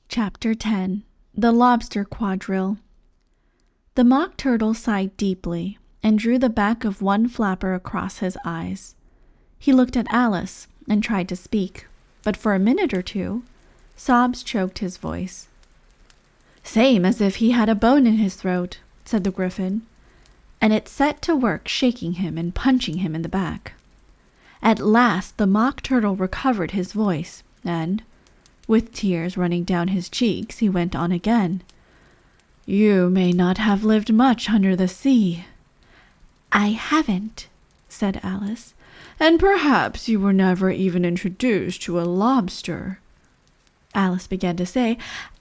Chapter 10. The Lobster Quadrille. The Mock Turtle sighed deeply and drew the back of one flapper across his eyes. He looked at Alice and tried to speak, but for a minute or two, sobs choked his voice. "Same as if he had a bone in his throat," said the Gryphon, and it set to work shaking him and punching him in the back. At last the Mock Turtle recovered his voice, and, with tears running down his cheeks, he went on again. "You may not have lived much under the sea." "I haven't," said Alice. "And perhaps you were never even introduced to a lobster." Alice began to say,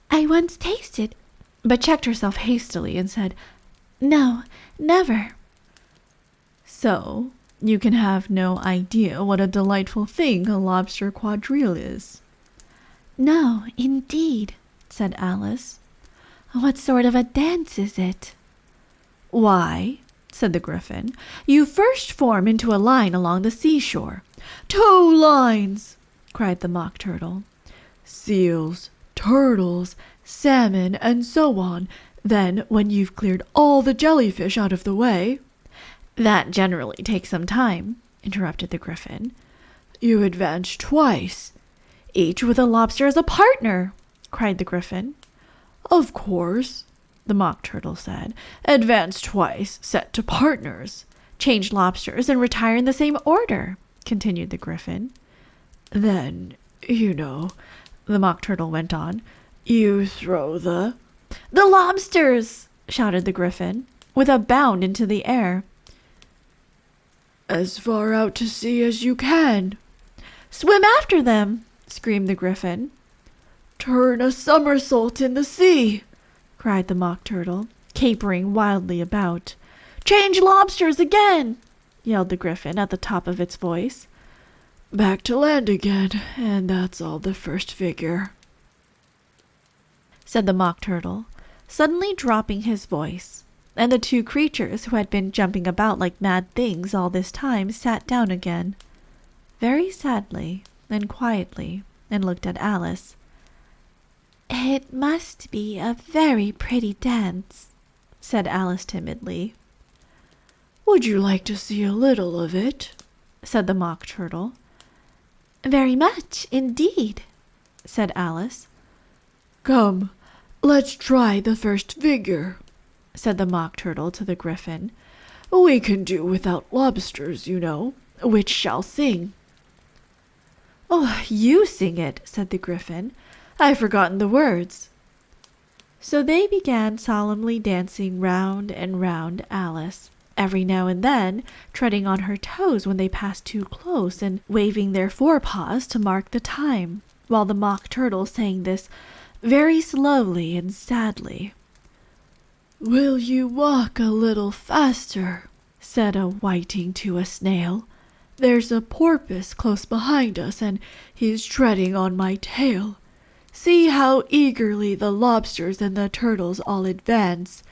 "I once tasted," but checked herself hastily and said, "No, never." "So, you can have no idea what a delightful thing a lobster quadrille is." "No, indeed," said Alice. "What sort of a dance is it?" "Why," said the Gryphon, "you first form into a line along the seashore." "Two lines!" cried the Mock Turtle. "Seals, turtles, salmon, and so on. Then, when you've cleared all the jellyfish out of the way—" "That generally takes some time," interrupted the Gryphon. "You advance twice, each with a lobster as a partner," cried the Gryphon. "Of course," the Mock Turtle said. "Advance twice, set to partners." "Change lobsters and retire in the same order," continued the Gryphon. "Then, you know," the Mock Turtle went on, "you throw the—" "The lobsters!" shouted the Gryphon, with a bound into the air. "As far out to sea as you can." "Swim after them!" screamed the Gryphon. "Turn a somersault in the sea!" cried the Mock Turtle, capering wildly about. "Change lobsters again!" yelled the Gryphon at the top of its voice. "Back to land again, and that's all the first figure," said the Mock Turtle, suddenly dropping his voice, and the two creatures who had been jumping about like mad things all this time sat down again, very sadly and quietly, and looked at Alice. "It must be a very pretty dance," said Alice timidly. "Would you like to see a little of it?" said the Mock Turtle. "Very much, indeed," said Alice. "Come, let's try the first figure," said the Mock Turtle to the Gryphon. "We can do without lobsters, you know. Which shall sing?" "Oh, you sing it," said the Gryphon. "I've forgotten the words." So they began solemnly dancing round and round Alice, every now and then treading on her toes when they passed too close and waving their forepaws to mark the time, while the Mock Turtle sang this very slowly and sadly. "Will you walk a little faster?" said a whiting to a snail. "There's a porpoise close behind us, and he's treading on my tail. See how eagerly the lobsters and the turtles all advance.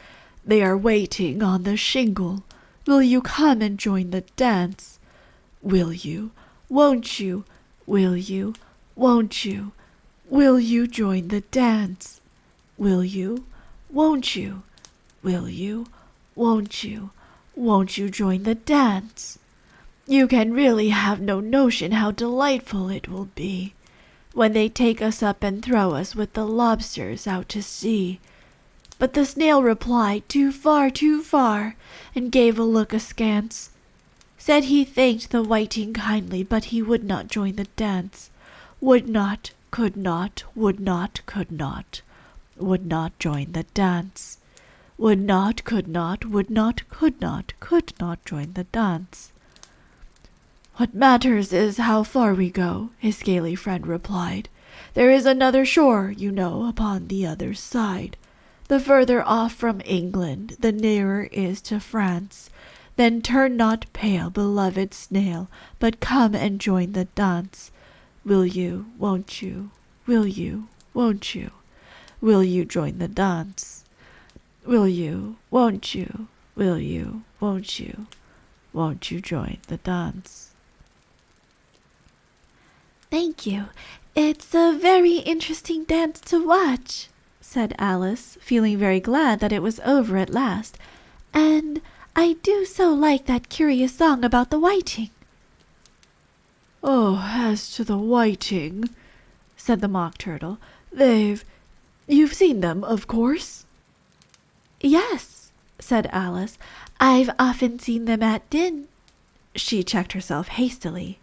They are waiting on the shingle. Will you come and join the dance? Will you? Won't you? Will you? Won't you? Will you join the dance? Will you? Won't you? Will you? Won't you? Won't you join the dance? You can really have no notion how delightful it will be when they take us up and throw us with the lobsters out to sea." But the snail replied, too far, and gave a look askance. Said he thanked the whiting kindly, but he would not join the dance. Would not, could not, would not, could not, would not join the dance. Would not, could not, would not, could not join the dance. "What matters is how far we go," his scaly friend replied. "There is another shore, you know, upon the other side. The further off from England, the nearer is to France. Then turn not pale, beloved snail, but come and join the dance. Will you, won't you, will you, won't you, will you join the dance? Will you, won't you, will you, won't you join the dance?" "Thank you. It's a very interesting dance to watch, said Alice, feeling very glad that it was over at last. And I do so like that curious song about the whiting. Oh, as to the whiting, said the Mock Turtle, you've seen them, of course? Yes, said Alice. I've often seen them at Din. She checked herself hastily.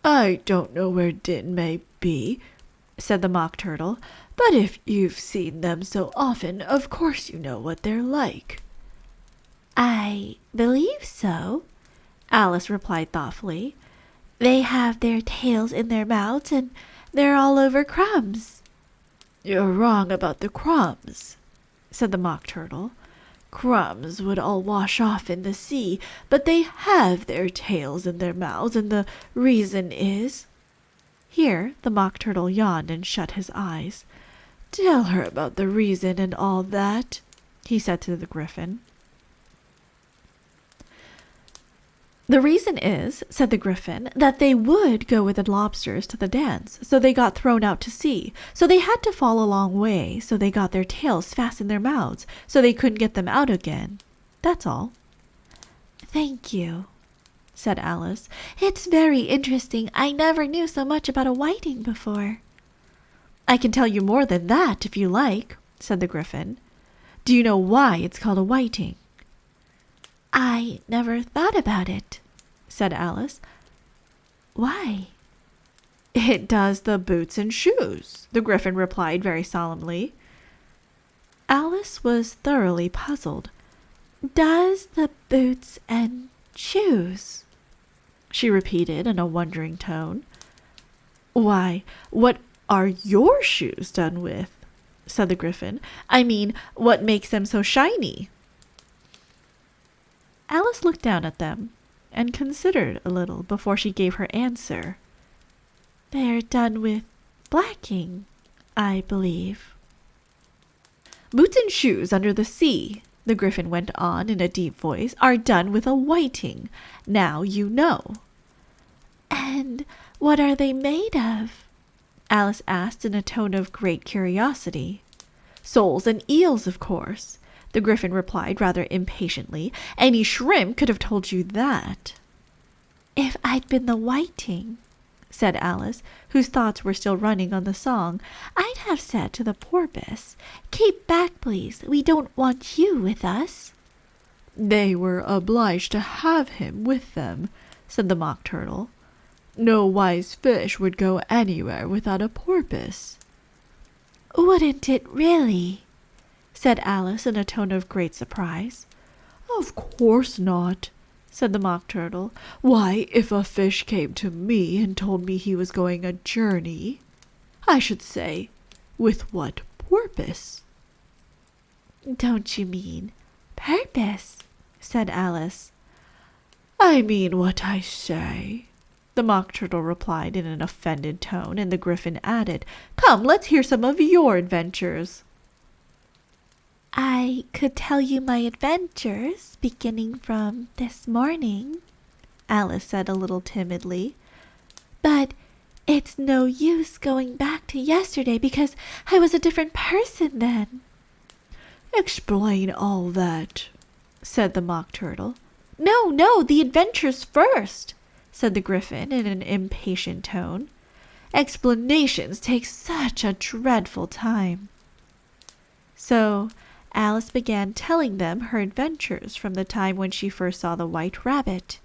I don't know where Din may be, said the Mock Turtle, but if you've seen them so often, of course you know what they're like. I believe so, Alice replied thoughtfully. They have their tails in their mouths, and they're all over crumbs. You're wrong about the crumbs, said the Mock Turtle. Crumbs would all wash off in the sea, but they have their tails in their mouths, and the reason is— Here the Mock Turtle yawned and shut his eyes. Tell her about the reason and all that, he said to the Griffin. The reason is, said the Griffin, that they would go with the lobsters to the dance, so they got thrown out to sea. So they had to fall a long way, so they got their tails fast in their mouths, so they couldn't get them out again. That's all. Thank you, said Alice. It's very interesting. I never knew so much about a whiting before. I can tell you more than that, if you like, said the Griffin. Do you know why it's called a whiting? I never thought about it, said Alice. Why? It does the boots and shoes, the Griffin replied very solemnly. Alice was thoroughly puzzled. Does the boots and shoes? She repeated in a wondering tone. Why, what are your shoes done with? Said the Griffin. I mean, what makes them so shiny? Alice looked down at them and considered a little before she gave her answer. They're done with blacking, I believe. Boots and shoes under the sea, the Griffin went on in a deep voice, are done with a whiting. Now you know. And what are they made of? Alice asked in a tone of great curiosity. Soles and eels, of course, the Griffin replied rather impatiently. Any shrimp could have told you that. If I'd been the whiting, said Alice, whose thoughts were still running on the song, I'd have said to the porpoise, keep back, please. We don't want you with us. They were obliged to have him with them, said the Mock Turtle. No wise fish would go anywhere without a porpoise. Wouldn't it really? Said Alice in a tone of great surprise. Of course not, said the Mock Turtle. Why, if a fish came to me and told me he was going a journey, I should say, with what purpose? Don't you mean purpose? Said Alice. I mean what I say, the Mock Turtle replied in an offended tone, and the Griffin added, Come, let's hear some of your adventures. I could tell you my adventures, beginning from this morning, Alice said a little timidly. But it's no use going back to yesterday because I was a different person then. Explain all that, said the Mock Turtle. No, the adventures first, said the Griffin in an impatient tone. Explanations take such a dreadful time. So Alice began telling them her adventures from the time when she first saw the white rabbit.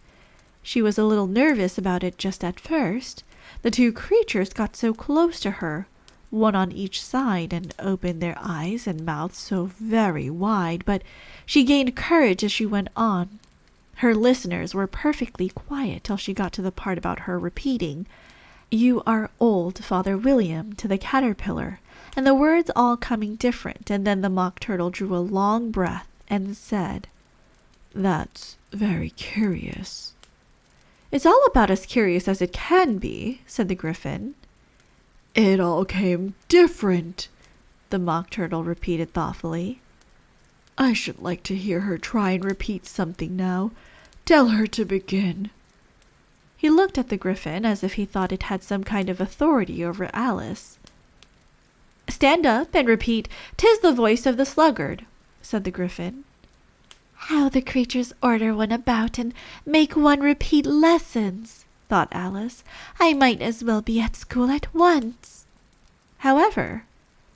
She was a little nervous about it just at first. The two creatures got so close to her, one on each side, and opened their eyes and mouths so very wide, but she gained courage as she went on. Her listeners were perfectly quiet till she got to the part about her repeating, "You are old, Father William," to the caterpillar, and the words all coming different, and then the Mock Turtle drew a long breath and said, "That's very curious." "It's all about as curious as it can be," said the Griffin. "It all came different," the Mock Turtle repeated thoughtfully. "I should like to hear her try and repeat something now. Tell her to begin." He looked at the griffin as if he thought it had some kind of authority over Alice. "Stand up and repeat, 'Tis the voice of the sluggard," said the griffin. "How the creatures order one about and make one repeat lessons," thought Alice. "I might as well be at school at once." However,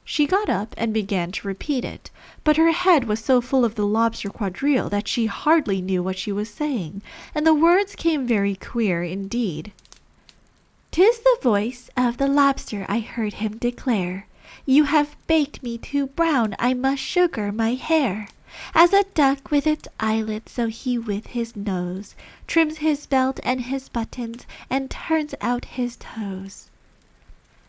she got up and began to repeat it, but her head was so full of the lobster quadrille that she hardly knew what she was saying, and the words came very queer indeed. "'Tis the voice of the lobster, I heard him declare. You have baked me too brown, I must sugar my hair. As a duck with its eyelids, so he with his nose trims his belt and his buttons and turns out his toes."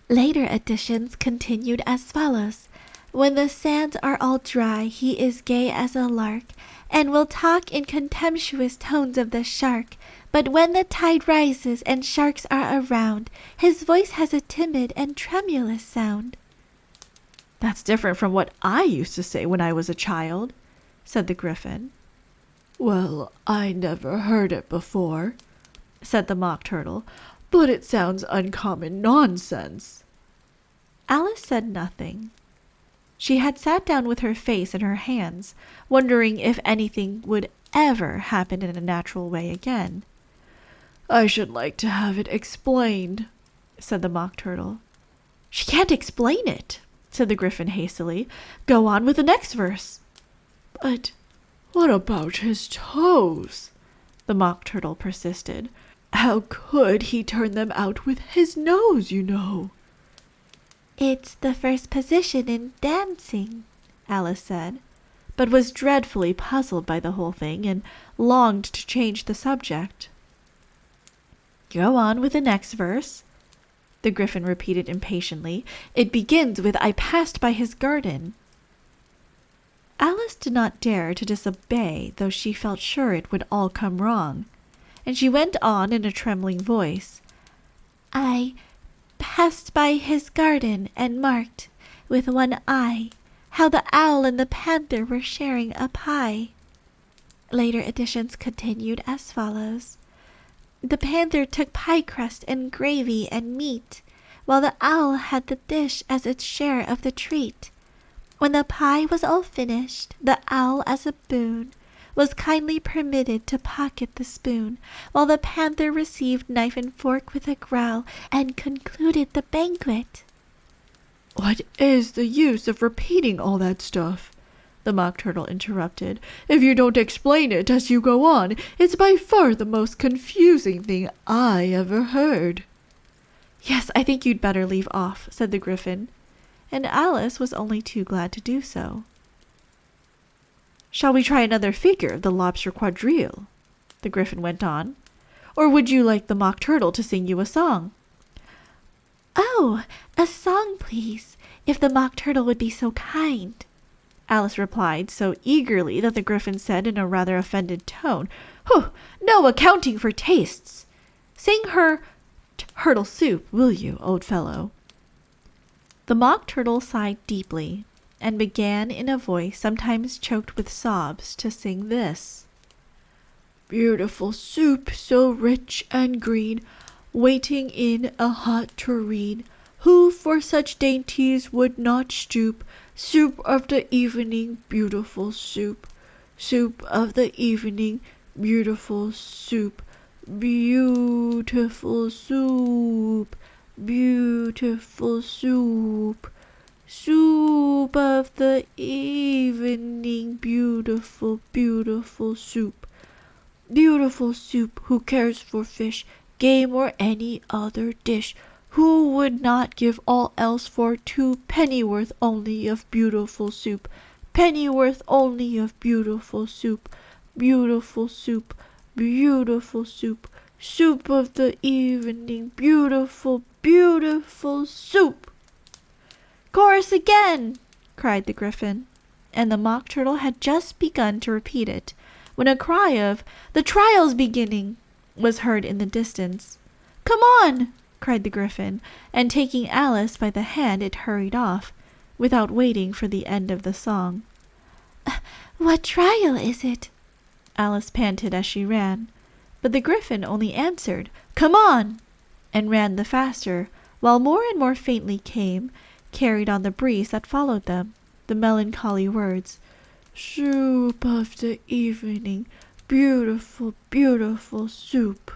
Later editions continued as follows. "When the sands are all dry, he is gay as a lark, and will talk in contemptuous tones of the shark. But when the tide rises and sharks are around, his voice has a timid and tremulous sound." "That's different from what I used to say when I was a child," said the griffin. "Well, I never heard it before," said the Mock Turtle, "but it sounds uncommon nonsense." Alice said nothing. She had sat down with her face in her hands, wondering if anything would ever happen in a natural way again. "I should like to have it explained," said the Mock Turtle. "She can't explain it," said the griffin hastily. "Go on with the next verse." "But what about his toes?" the Mock Turtle persisted. "How could he turn them out with his nose, you know?" "It's the first position in dancing," Alice said, but was dreadfully puzzled by the whole thing and longed to change the subject. "Go on with the next verse," the griffin repeated impatiently. "It begins with 'I passed by his garden.'" Alice did not dare to disobey, though she felt sure it would all come wrong, and she went on in a trembling voice. "I passed by his garden and marked, with one eye, how the owl and the panther were sharing a pie." Later editions continued as follows. "The panther took pie crust and gravy and meat, while the owl had the dish as its share of the treat. When the pie was all finished, the owl as a boon was kindly permitted to pocket the spoon, while the panther received knife and fork with a growl and concluded the banquet." "What is the use of repeating all that stuff?" the Mock Turtle interrupted. "If you don't explain it as you go on, it's by far the most confusing thing I ever heard." "Yes, I think you'd better leave off," said the griffin, and Alice was only too glad to do so. "Shall we try another figure of the lobster quadrille?" the griffin went on. "Or would you like the Mock Turtle to sing you a song?" "Oh, a song, please, if the Mock Turtle would be so kind," Alice replied so eagerly that the griffin said in a rather offended tone, "No accounting for tastes! Sing her turtle soup, will you, old fellow?" The Mock Turtle sighed deeply and began in a voice sometimes choked with sobs to sing this. "Beautiful soup, so rich and green, waiting in a hot tureen. Who for such dainties would not stoop? Soup of the evening, beautiful soup. Soup of the evening, beautiful soup. Beautiful soup, beautiful soup. Soup of the evening, beautiful, beautiful soup. Beautiful soup, who cares for fish, game, or any other dish? Who would not give all else for 2 pennyworth only of beautiful soup? Pennyworth only of beautiful soup. Beautiful soup, beautiful soup. Soup of the evening, beautiful, beautiful soup." "Chorus again!" cried the griffin, and the Mock Turtle had just begun to repeat it when a cry of "The trial's beginning!" was heard in the distance. "Come on!" cried the griffin, and taking Alice by the hand it hurried off, without waiting for the end of the song. "What trial is it?" Alice panted as she ran. But the griffin only answered, "Come on!" and ran the faster, while more and more faintly came, carried on the breeze that followed them, the melancholy words, "Soup of the evening, beautiful, beautiful soup."